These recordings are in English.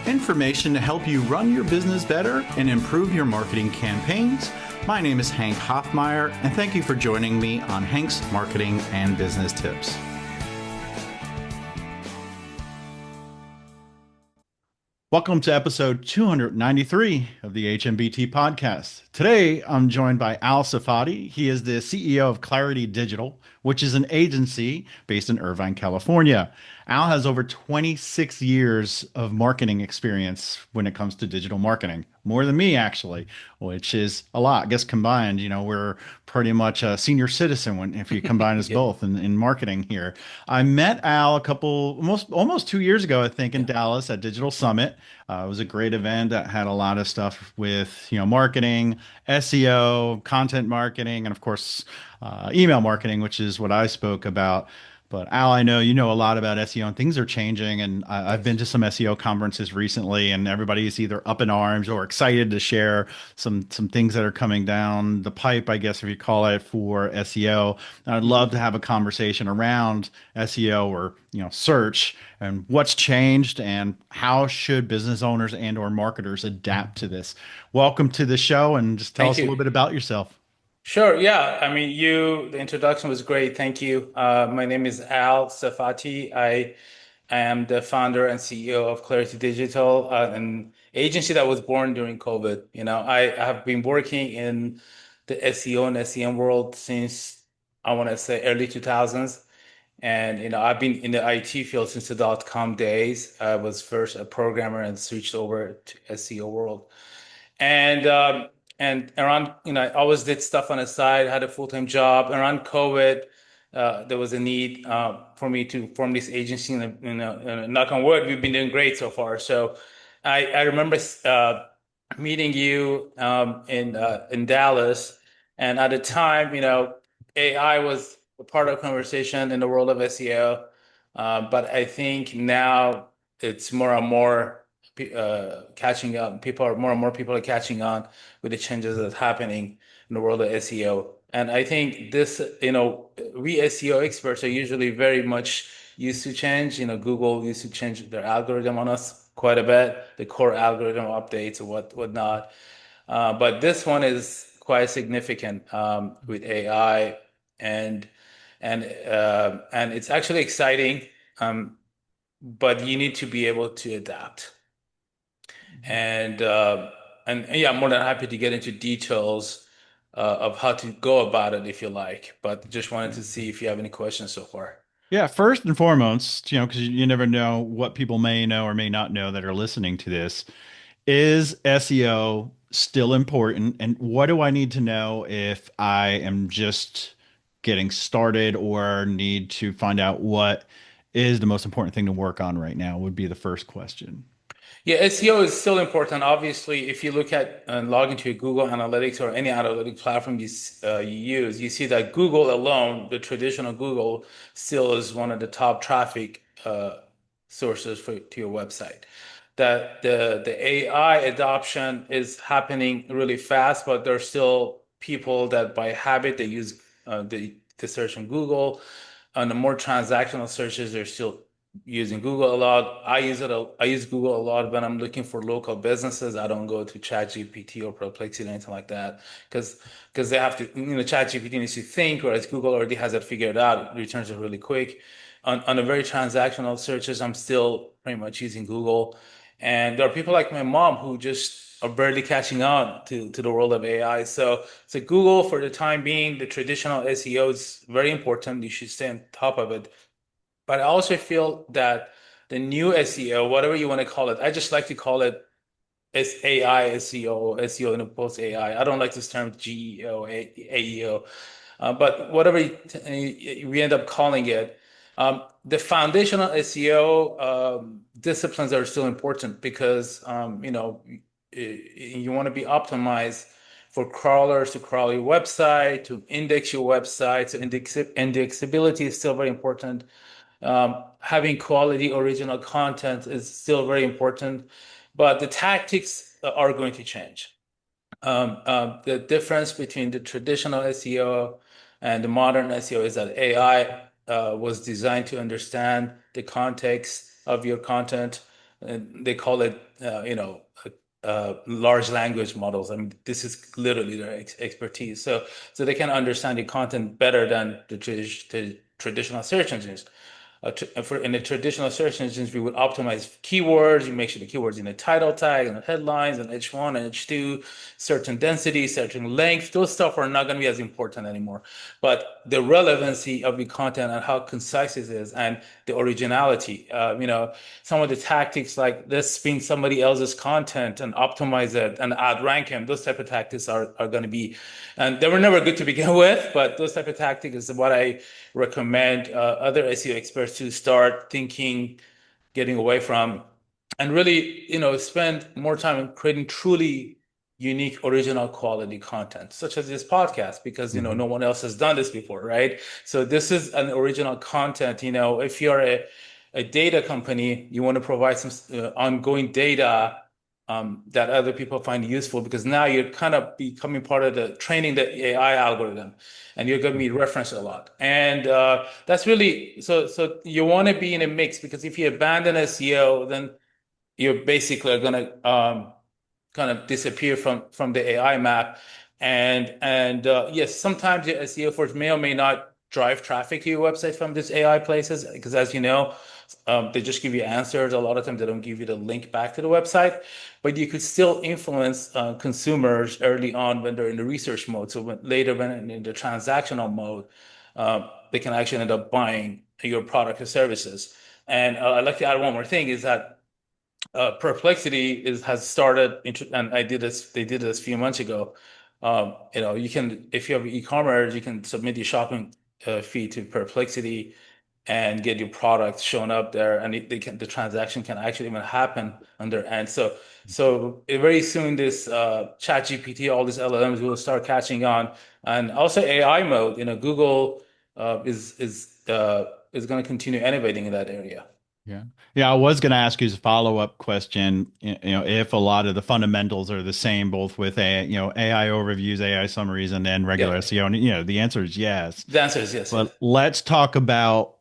Information to help you run your business better and improve your marketing campaigns. My name is Hank Hoffmeyer, and thank you for joining me on Hank's Marketing and Business Tips. Welcome to episode 293 of the Hmbt podcast. Today, I'm joined by Al Safati. He is the CEO of Clarity Digital, which is an agency based in Irvine, California. Al has over 26 years of marketing experience when it comes to digital marketing, more than me, actually, which is a lot. I guess combined, we're pretty much a senior citizen if you combine us Yeah, both in marketing here. I met Al almost 2 years ago, I think, in yeah. Dallas at Digital Summit. It was a great event that had a lot of stuff with, marketing, SEO, content marketing, and of course, email marketing, which is what I spoke about. But Al, I know you know a lot about SEO and things are changing. And I've been Yes. to some SEO conferences recently, and everybody is either up in arms or excited to share some things that are coming down the pipe, I guess if you call it, for SEO. And I'd love Mhm. to have a conversation around SEO or search and what's changed and how should business owners and or marketers adapt to this. Welcome to the show, and just tell Thank us a you. little bit about yourself. Sure. Yeah. I mean, the introduction was great. Thank you. My name is Al Safati. I am the founder and CEO of Clarity Digital, an agency that was born during COVID. I have been working in the SEO and SEM world since I want to say early 2000s. And, I've been in the IT field since the dot-com days. I was first a programmer and switched over to SEO world. And and around, I always did stuff on the side, had a full-time job. Around COVID, there was a need for me to form this agency. And, knock on wood, we've been doing great so far. So I remember meeting you in Dallas, and at the time, AI was a part of conversation in the world of SEO. But I think now it's more and more catching up. More and more people are catching on with the changes that's happening in the world of SEO. And I think this, we SEO experts are usually very much used to change. Google used to change their algorithm on us quite a bit, the core algorithm updates or whatnot. But this one is quite significant with AI, and and it's actually exciting. But you need to be able to adapt. And yeah, I'm more than happy to get into details of how to go about it if you like. But just wanted to see if you have any questions so far. Yeah, first and foremost, because you never know what people may know or may not know that are listening to this. Is SEO still important? And what do I need to know if I am just getting started or need to find out what is the most important thing to work on right now would be the first question. Yeah, SEO is still important. Obviously, if you look at and log into your Google Analytics or any analytic platform you use, you see that Google alone, the traditional Google, still is one of the top traffic sources to your website. That the AI adoption is happening really fast, but there's still people that by habit they use the search on Google. On the more transactional searches, they're still using Google a lot. I use Google a lot when I'm looking for local businesses. I don't go to ChatGPT or Perplexity or anything like that because they have to, ChatGPT needs to think, whereas Google already has it figured out. It returns it really quick. On the very transactional searches, I'm still pretty much using Google. And there are people like my mom who just are barely catching on to the world of AI. So Google for the time being, the traditional SEO is very important. You should stay on top of it. But I also feel that the new SEO, whatever you want to call it, I just like to call it AI SEO, SEO in a post AI. I don't like this term GEO, AEO, but whatever we end up calling it, the foundational SEO disciplines are still important because you want to be optimized for crawlers to crawl your website, to index your website. So indexability is still very important. Having quality original content is still very important, but the tactics are going to change. The difference between the traditional SEO and the modern SEO is that AI was designed to understand the context of your content, They call it, large language models. I mean, this is literally their expertise. So they can understand the content better than the traditional search engines. In the traditional search engines, we would optimize keywords. You make sure the keywords in the title tag and the headlines and H1 and H2, certain density, certain length. Those stuff are not going to be as important anymore. But the relevancy of the content and how concise it is and the originality, some of the tactics like let's spin somebody else's content and optimize it and outrank him. Those type of tactics are going to be, and they were never good to begin with, but those type of tactics is what I recommend other SEO experts to start thinking, getting away from, and really, spend more time in creating truly unique, original quality content, such as this podcast, because, Hmm. no one else has done this before, right? So this is an original content. If you're a data company, you want to provide some ongoing data that other people find useful because now you're kind of becoming part of the training the AI algorithm and you're going to be referenced a lot. And that's really so you want to be in a mix because if you abandon SEO, then you're basically going to kind of disappear from the AI map. And yes, sometimes your SEO efforts may or may not drive traffic to your website from these AI places because, as you know, they just give you answers. A lot of times they don't give you the link back to the website, but you could still influence consumers early on when they're in the research mode. So later, when in the transactional mode, they can actually end up buying your product or services. And I'd like to add one more thing is that Perplexity has started, and I did this. They did this a few months ago. You can, if you have e-commerce, you can submit your shopping fee to Perplexity and get your product shown up there, and the transaction can actually even happen on their end. So very soon, this ChatGPT, all these LLMs will start catching on, and also AI mode. Google is going to continue innovating in that area. Yeah. Yeah, I was going to ask you as a follow-up question, if a lot of the fundamentals are the same, both with AI overviews, AI summaries, and then Yeah, regular SEO. And, the answer is yes. the answer is yes, yes. But let's talk about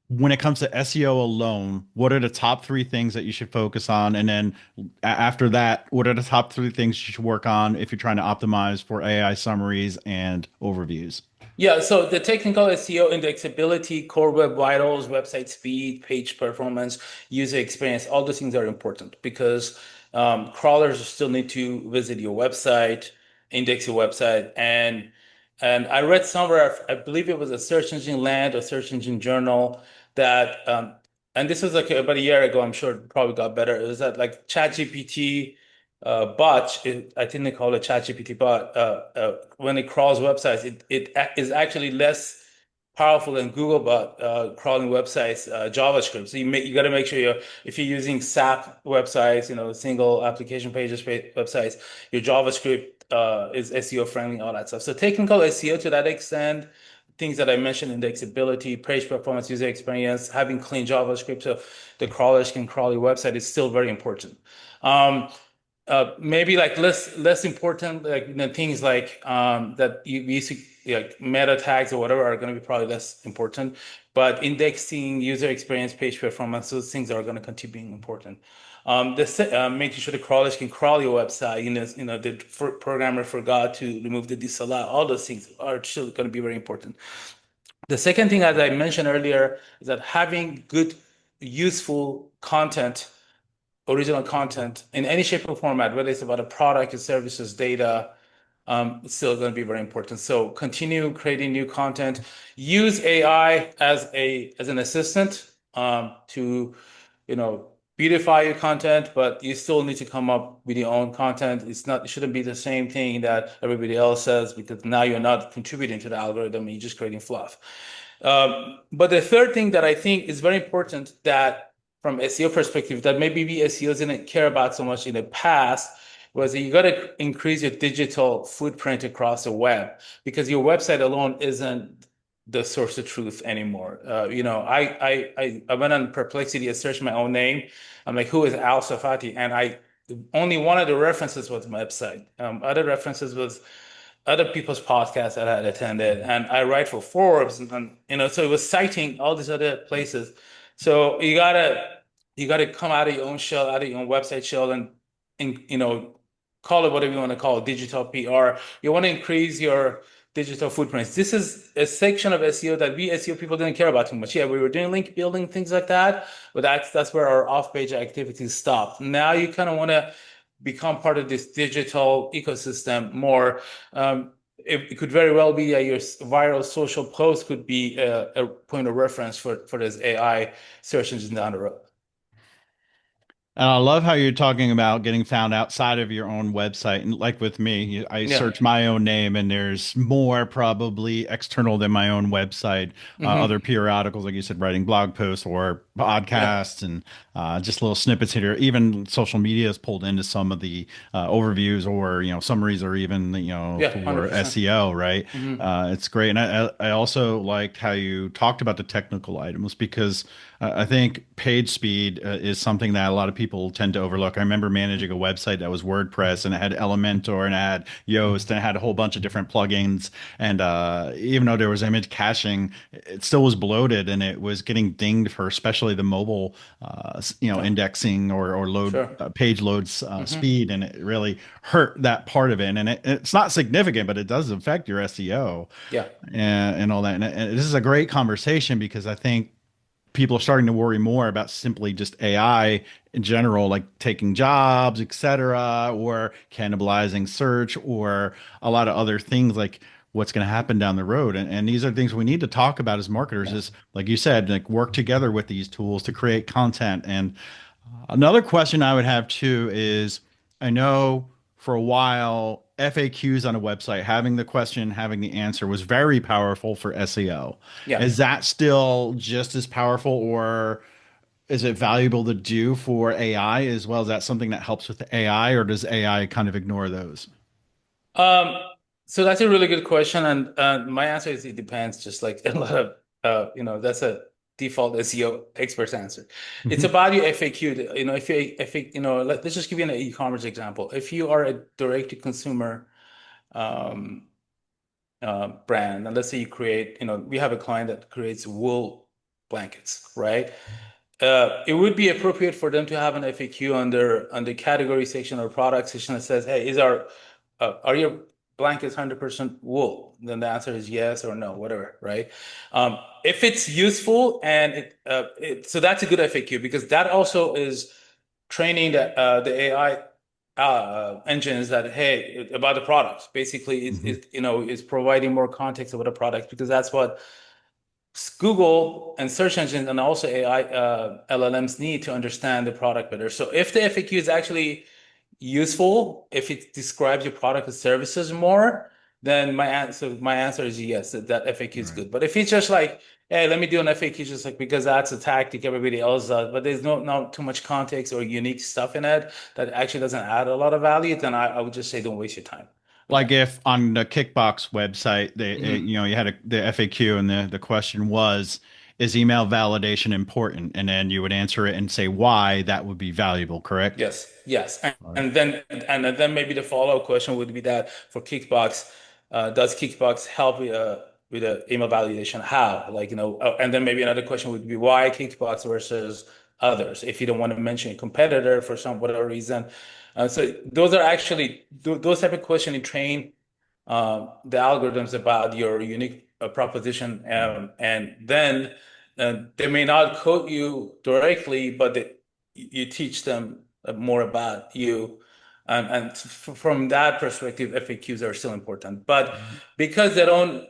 when it comes to SEO alone, what are the top three things that you should focus on? And then after that, what are the top three things you should work on if you're trying to optimize for AI summaries and overviews? Yeah, so the technical SEO, indexability, core web vitals, website speed, page performance, user experience, all those things are important because crawlers still need to visit your website, index your website, and I read somewhere, I believe it was a Search Engine Land or Search Engine Journal that and this was like about a year ago, I'm sure it probably got better. It was that like ChatGPT bot, I think they call it ChatGPT bot, when it crawls websites, it is actually less powerful than Google bot crawling websites, JavaScript. So you got to make sure if you're using SAP websites, single application pages websites, your JavaScript is SEO friendly, all that stuff. So technical SEO to that extent, things that I mentioned, indexability, page performance, user experience, having clean JavaScript so the crawlers can crawl your website is still very important. Um, Maybe like less important like things like that you see like meta tags or whatever are going to be probably less important, but indexing, user experience, page performance, those things are going to continue being important. Making sure the crawlers can crawl your website, the programmer forgot to remove the disallow, all those things are still going to be very important. The second thing, as I mentioned earlier, is that having good, useful content, original content in any shape or format, whether it's about a product, a services, data, it's still going to be very important. So continue creating new content. Use AI as an assistant to beautify your content, but you still need to come up with your own content. It shouldn't be the same thing that everybody else says because now you're not contributing to the algorithm, you're just creating fluff. But the third thing that I think is very important that from SEO perspective that maybe we SEOs didn't care about so much in the past was that you got to increase your digital footprint across the web because your website alone isn't the source of truth anymore. I went on Perplexity and searched my own name. I'm like, who is Al Safati? And I only one of the references was my website. Other references was other people's podcasts that I had attended, and I write for Forbes, and so it was citing all these other places. So you gotta. you got to come out of your own shell, out of your own website shell, and call it whatever you want to call it, digital PR. You want to increase your digital footprints. This is a section of SEO that we SEO people didn't care about too much. Yeah, we were doing link building, things like that, but that's where our off-page activities stopped. Now you kind of want to become part of this digital ecosystem more. It could very well be that your viral social post could be a point of reference for this AI search engine down the road. And I love how you're talking about getting found outside of your own website. And like with me, I Yeah. search my own name, and there's more probably external than my own website. Other Hmm. periodicals, like you said, writing blog posts or Yeah. podcasts, and just little snippets here. Even social media is pulled into some of the overviews, or summaries, or even Yeah. for 100%. SEO. Right? Hmm. It's great, and I also liked how you talked about the technical items because. I think page speed is something that a lot of people tend to overlook. I remember managing a website that was WordPress, and it had Elementor, and it had Yoast, and it had a whole bunch of different plugins. And even though there was image caching, it still was bloated, and it was getting dinged for especially the mobile, Yeah. indexing or load Sure. page loads Hmm. speed, and it really hurt that part of it. And it's not significant, but it does affect your SEO Yeah. and all that. And this is a great conversation because I think people are starting to worry more about simply just AI in general, like taking jobs, et cetera, or cannibalizing search, or a lot of other things like what's going to happen down the road. And these are things we need to talk about as marketers Yeah. is, like you said, like work together with these tools to create content. And another question I would have too is I know for a while FAQs on a website, having the question, having the answer was very powerful for SEO. Yeah. Is that still just as powerful, or is it valuable to do for AI as well? Is that something that helps with the AI, or does AI kind of ignore those? Um, so that's a really good question, and my answer is it depends. Just like a lot of that's a default SEO expert's answer. It's Mhm. about your FAQ. If you, let's just give you an e-commerce example. If you are a direct-to-consumer um, brand, and let's say you create, we have a client that creates wool blankets, right? It would be appropriate for them to have an FAQ under category section or product section that says, "Hey, are your blankets 100% wool?" Then the answer is yes or no, whatever, right? If it's useful and so that's a good FAQ because that also is training the AI engines that hey about the product. Basically, Mhm. is providing more context about the product because that's what Google and search engines and also AI LLMs need to understand the product better. So if the FAQ is actually useful, if it describes your product and services more, then my answer is yes, that FAQ is Right. good. But if it's just like, hey, let me do an FAQ just like because that's a tactic everybody else does, but there's not too much context or unique stuff in it that actually doesn't add a lot of value, then I would just say don't waste your time with Like that. if on the Kickbox website, Mhm. you had the FAQ, and the question was, is email validation important? And then you would answer it and say why that would be valuable, correct? Yes, yes, and, Right. and then and then maybe the follow-up question would be that for Kickbox, does Kickbox help with the email validation? How? Like and then maybe another question would be why Kickbox versus others? If you don't want to mention a competitor for some whatever reason, so those are actually those type of questions you train the algorithms about your unique proposition, and then they may not quote you directly, but you teach them more about you. And from that perspective, FAQs are still important. But because they don't,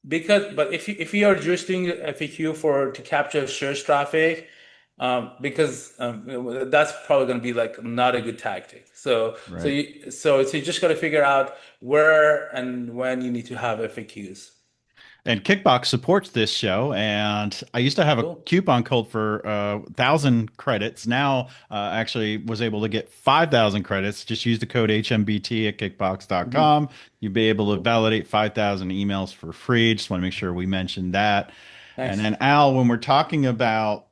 but if you are just doing FAQ for to capture search traffic, because that's probably going to be like not a good tactic. So so Right. you just got to figure out where and when you need to have FAQs. And Kickbox supports this show, and I used to have a Cool. coupon code for 1,000 credits. Now, actually, was able to get 5,000 credits. Just use the code HMBT at Hmm. kickbox.com. You'll be able to Cool. validate 5,000 emails for free. Just want to make sure we mentioned that. And Nice. then, Al, when we're talking about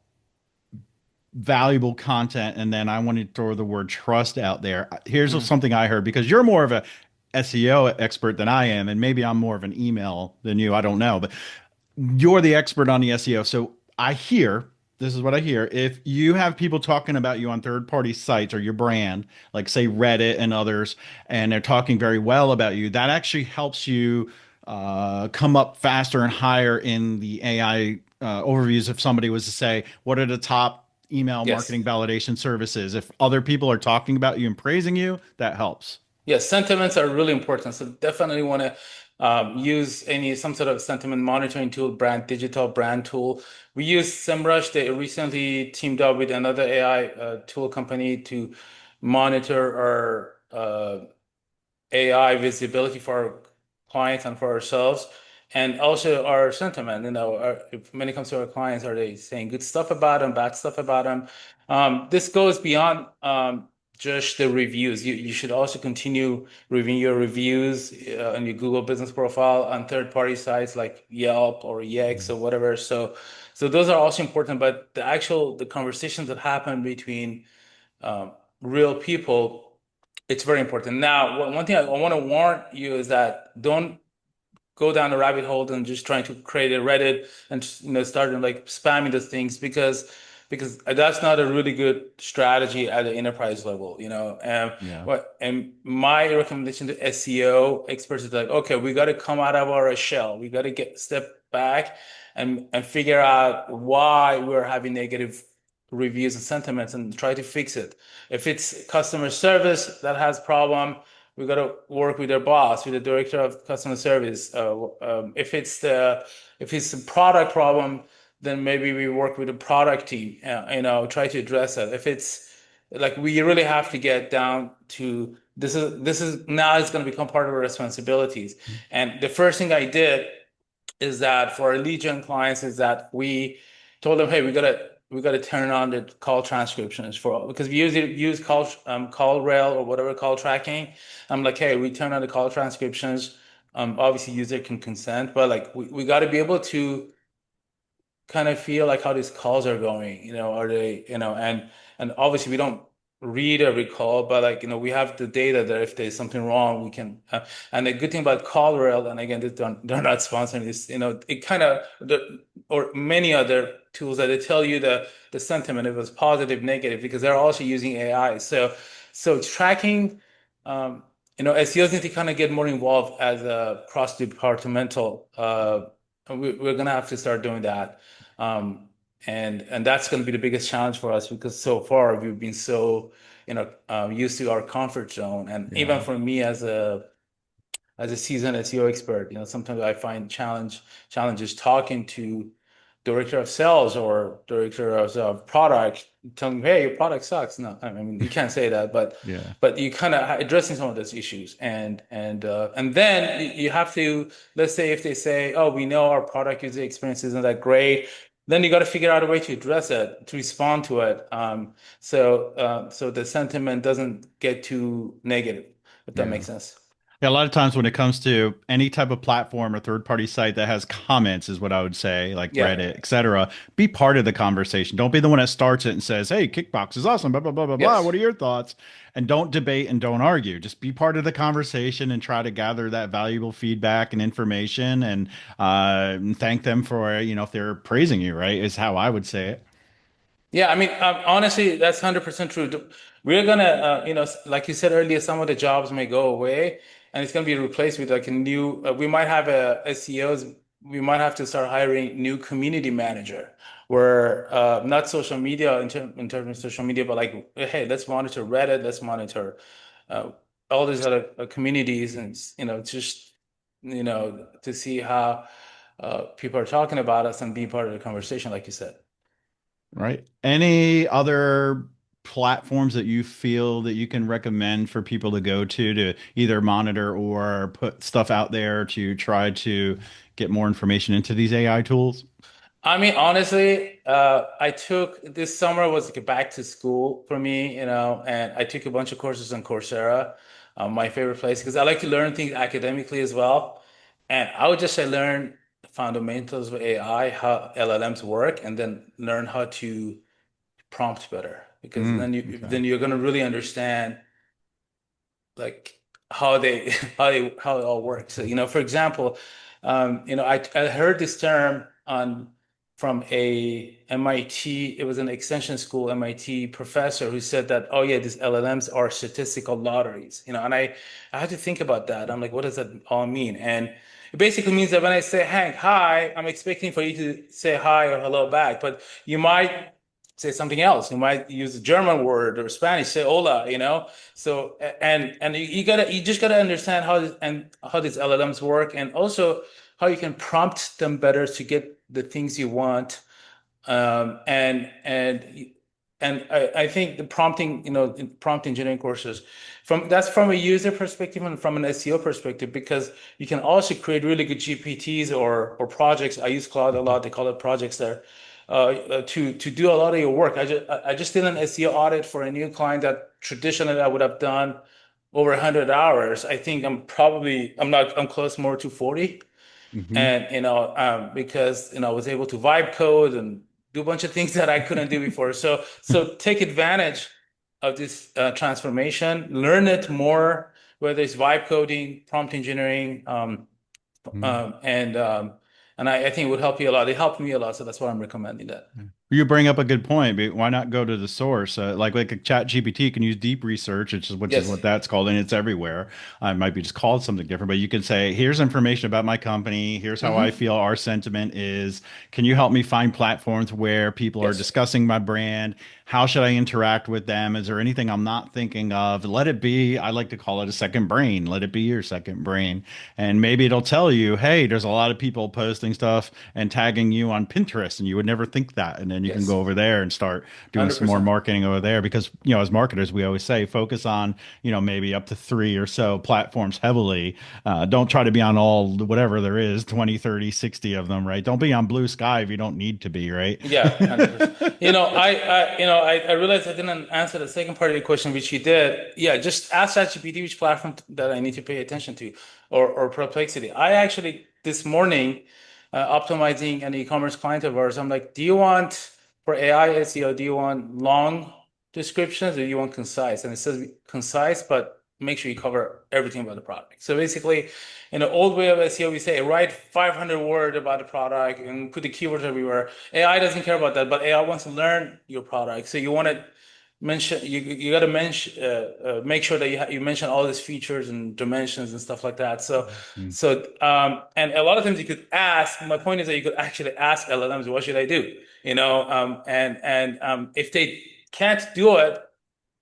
valuable content, and then I want to throw the word trust out there. Here's Hmm. something I heard because you're more of a SEO expert than I am, and maybe I'm more of an email than you. I don't know, but you're the expert on the SEO. So I hear this is what I hear. If you have people talking about you on third-party sites or your brand, like say Reddit and others, and they're talking very well about you, that actually helps you come up faster and higher in the AI overviews. If somebody was to say, what are the top email Yes. marketing validation services? If other people are talking about you and praising you, that helps. Yes, sentiments are really important. So definitely want to use some sort of sentiment monitoring tool, digital brand tool. We use SEMrush. They recently teamed up with another AI tool company to monitor our AI visibility for our clients and for ourselves, and also our sentiment. When it comes to our clients, are they saying good stuff about them, bad stuff about them? This goes beyond just the reviews. You should also continue reviewing your reviews on your Google business profile on third-party sites like Yelp or Yext or whatever. So those are also important. But the conversations that happen between um, real people, it's very important. Now, one thing I want to warn you is that don't go down the rabbit hole and just trying to create a Reddit and start like spamming those things because that's not a really good strategy at the enterprise level, you know. Yeah. And my recommendation to SEO experts is like, okay, we got to come out of our shell. We got to get step back and figure out why we're having negative reviews and sentiments and try to fix it. If it's customer service that has problem, we got to work with their boss, with the director of customer service. If it's a product problem, then maybe we work with the product team. Try to address that. If it's like we really have to get down to this is now it's going to become part of our responsibilities. And the first thing I did is that for our lead gen clients is that we told them, hey, we gotta turn on the call transcriptions for because we usually use call rail or whatever call tracking. I'm like, hey, we turn on the call transcriptions. Obviously user can consent, but like we got to be able to kind of feel like how these calls are going, are they, and obviously we don't read every call, but like, we have the data that if there's something wrong, we can, and the good thing about CallRail, and again, they're not sponsoring this, it kind of, or many other tools that they tell you the sentiment, if it was positive, negative, because they're also using AI. So tracking, SEOs need to kind of get more involved as a cross-departmental, we're gonna have to start doing that. Um, and that's going to be the biggest challenge for us because so far we've been so, used to our comfort zone. And even Yeah. for me as a seasoned SEO expert, sometimes I find challenges talking to director of sales or director of product, telling me, hey, your product sucks. No, I mean you can't say that, but Yeah. but you kind of addressing some of those issues, and then you have to, let's say if they say, oh, we know our product user experience isn't that great, then you got to figure out a way to address it, to respond to it, so the sentiment doesn't get too negative, if that Yeah. makes sense. Yeah, a lot of times when it comes to any type of platform or third-party site that has comments is what I would say, like Yeah. Reddit, etc. Be part of the conversation. Don't be the one that starts it and says, "Hey, Kickbox is awesome, blah blah blah blah blah. Yes. What are your thoughts?" And don't debate and don't argue. Just be part of the conversation and try to gather that valuable feedback and information and thank them for, if they're praising you, right? Is how I would say it. Yeah, I mean, honestly, that's 100% true. We're gonna, like you said earlier, some of the jobs may go away, and it's gonna be replaced with like a new. We might have a SEOs. We might have to start hiring new community manager, where not social media in terms of social media, but like, hey, let's monitor Reddit, let's monitor uh, all these other communities, and just to see how people are talking about us and be part of the conversation, like you said. Right. Any other platforms that you feel that you can recommend for people to go to either monitor or put stuff out there to try to get more information into these AI tools? I mean, honestly, I took this summer was like a back to school for me, and I took a bunch of courses on Coursera, my favorite place, because I like to learn things academically as well. And I would just say learn the fundamentals of AI, how LLMs work, and then learn how to prompt better, because Okay. then you're gonna really understand like how they how it all works. So, for example, I heard this term on from a MIT, it was an extension school MIT professor who said that, oh yeah, these LLMs are statistical lotteries, and I had to think about that. I'm like, what does that all mean? And it basically means that when I say, Hank, hi, I'm expecting for you to say hi or hello back, but you might say something else. You might use a German word or Spanish, say hola. So and you just gotta understand how these LLMs work, and also how you can prompt them better to get the things you want. Um, and and I think the prompting, in prompt engineering courses, from a user perspective and from an SEO perspective, because you can also create really good GPTs or projects. I use Cloud a lot. They call it projects there. To do a lot of your work. I just did an SEO audit for a new client that traditionally I would have done over 100 hours. I think I'm close more to 40. Hmm. And because I was able to vibe code and do a bunch of things that I couldn't do before. So take advantage of this transformation, learn it more, whether it's vibe coding, prompt engineering, and I think it would help you a lot. It helped me a lot, so that's why I'm recommending that. You bring up a good point, but why not go to the source? Like a chat GPT can use deep research, which is Yes. what that's called, and it's everywhere. It might be just called something different, but you can say, here's information about my company. Here's how I Hmm. feel our sentiment is. Can you help me find platforms where people are Yes. discussing my brand? How should I interact with them? Is there anything I'm not thinking of? Let it be, I like to call it a second brain. Let it be your second brain. And maybe it'll tell you, hey, there's a lot of people posting stuff and tagging you on Pinterest, and you would never think that. And then you can go Yes. over there and start doing some more 100%. marketing over there because, as marketers, we always say focus on, maybe up to three or so platforms heavily. Don't try to be on all whatever there is, 20, 30, 60 of them, right? Don't be on Blue Sky if you don't need to be, right? Yeah, 100%. I realized I didn't answer the second part of your question, which you did. Yeah, just ask ChatGPT which platform that I need to pay attention to, or Perplexity. I actually this morning, optimizing an e-commerce client of ours, I'm like, do you want for AI SEO, do you want long descriptions or do you want concise? And it says concise, but make sure you cover everything about the product. So basically, in the old way of SEO, we say write 500 words about the product and put the keywords everywhere. AI doesn't care about that, but AI wants to learn your product. So you want to mention, you got to mention, make sure that you mention all these features and dimensions and stuff like that. So, Mm. so, and a lot of times you could ask. My point is that you could actually ask LLMs, what should I do? If they can't do it,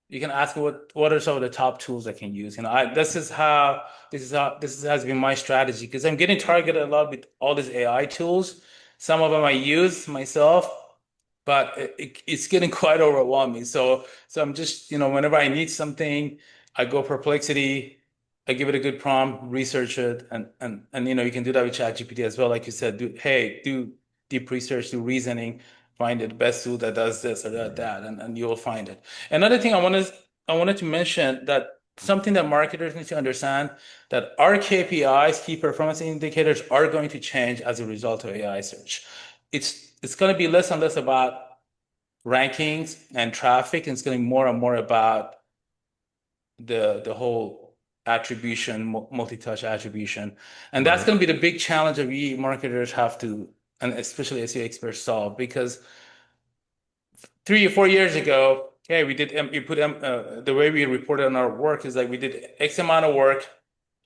you can ask what are some of the top tools I can use. This has been my strategy because I'm getting targeted a lot with all these AI tools. Some of them I use myself, but it's getting quite overwhelming. So I'm just, whenever I need something, I go Perplexity, I give it a good prompt, research it, and you can do that with ChatGPT as well. Like you said, do deep research, do reasoning, find the best tool that does this or that, and you will find it. Another thing I wanted to mention that something that marketers need to understand that our KPIs, key performance indicators, are going to change as a result of AI search. It's going to be less and less about rankings and traffic, and it's going to be more and more about the whole attribution, multi-touch attribution, and that's Right. going to be the big challenge that we marketers have to, and especially SEO experts, solve because 3 or 4 years ago, okay, the way we reported on our work is like we did X amount of work.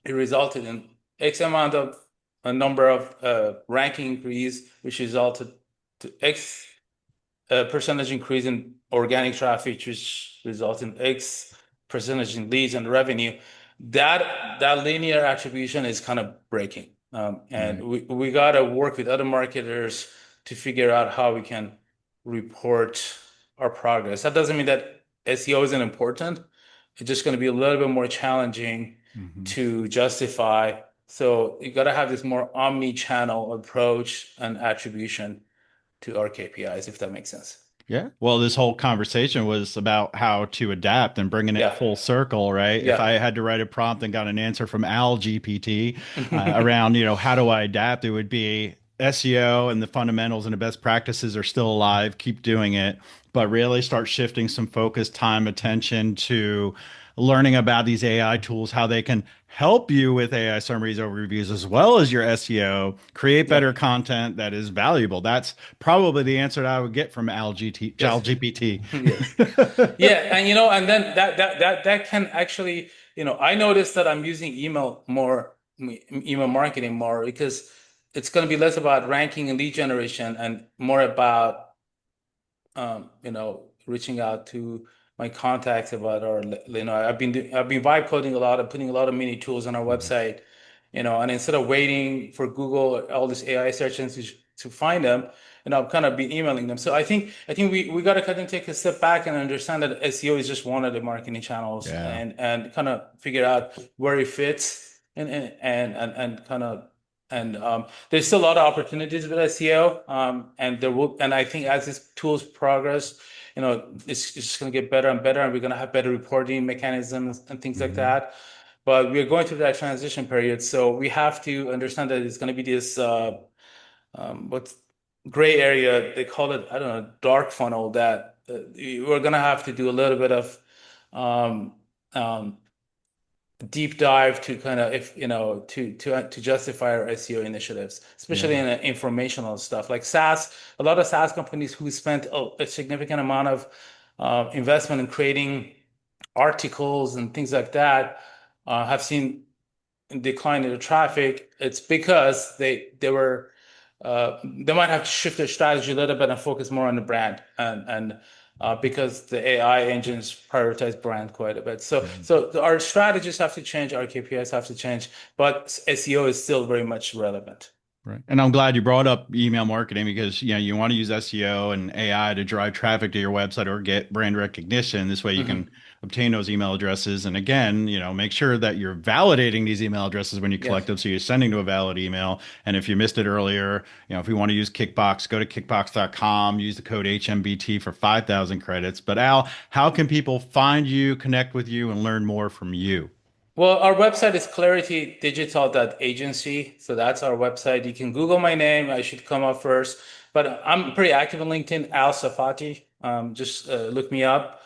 It resulted in X amount of a number of ranking increase, which resulted to X percentage increase in organic traffic, which results in X percentage in leads and revenue. That linear attribution is kind of breaking, and Right. we gotta work with other marketers to figure out how we can report our progress. That doesn't mean that SEO isn't important. It's just going to be a little bit more challenging Hmm. to justify. So you got to have this more omni-channel approach and attribution to our KPIs, if that makes sense. Yeah. Well, this whole conversation was about how to adapt and bringing it Yeah. full circle, right? If Yeah. I had to write a prompt and got an answer from Al GPT around, how do I adapt, it would be SEO and the fundamentals and the best practices are still alive. Keep doing it, but really start shifting some focus, time, attention to learning about these AI tools, how they can help you with AI summaries, overviews, as well as your SEO, create Yeah. better content that is valuable. That's probably the answer that I would get from Yes. Al-GPT. Yes. Yeah, and and then that can actually, I noticed that I'm using email more, email marketing more because it's going to be less about ranking and lead generation and more about reaching out to my contacts about our, I've been vibe coding a lot and putting a lot of mini tools on our website, and instead of waiting for Google or all these AI search engines to find them, I've kind of been emailing them. So I think we got to kind of take a step back and understand that SEO is just one of the marketing channels Yeah. and kind of figure out where it fits and kind of and there's still a lot of opportunities with SEO, and I think as these tools progress, it's just going to get better and better, and we're going to have better reporting mechanisms and things like Mhm. that. But we're going through that transition period, so we have to understand that it's going to be this what's gray area, they call it, I don't know, dark funnel, that we're going to have to do a little bit of um, um, deep dive to kind of, if to justify our SEO initiatives, especially Yeah. in informational stuff like SaaS. A lot of SaaS companies who spent a significant amount of investment in creating articles and things like that have seen decline in the traffic. It's because they might have to shift their strategy a little bit and focus more on the brand, and because the AI engines prioritize brand quite a bit. So Mhm. so our strategies have to change, our KPIs have to change, but SEO is still very much relevant. Right. And I'm glad you brought up email marketing because you want to use SEO and AI to drive traffic to your website or get brand recognition. This way you can Hmm. obtain those email addresses. And again, make sure that you're validating these email addresses when you collect Yes. them. So you're sending to a valid email. And if you missed it earlier, if you want to use Kickbox, go to kickbox.com, use the code HMBT for 5,000 credits. But Al, how can people find you, connect with you, and learn more from you? Well, our website is claritydigital.agency. So that's our website. You can Google my name. I should come up first. But I'm pretty active on LinkedIn, Al Safati. Just look me up.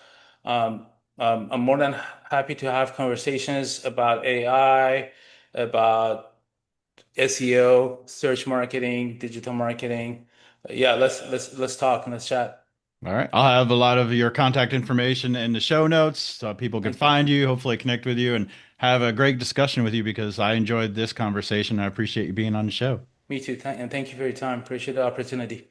Um, I'm more than happy to have conversations about AI, about SEO, search marketing, digital marketing. Yeah, let's talk and let's chat. All right. I'll have a lot of your contact information in the show notes so people can Thank you. find you, hopefully connect with you, and have a great discussion with you because I enjoyed this conversation. I appreciate you being on the show. Me too. And thank you for your time. Appreciate the opportunity.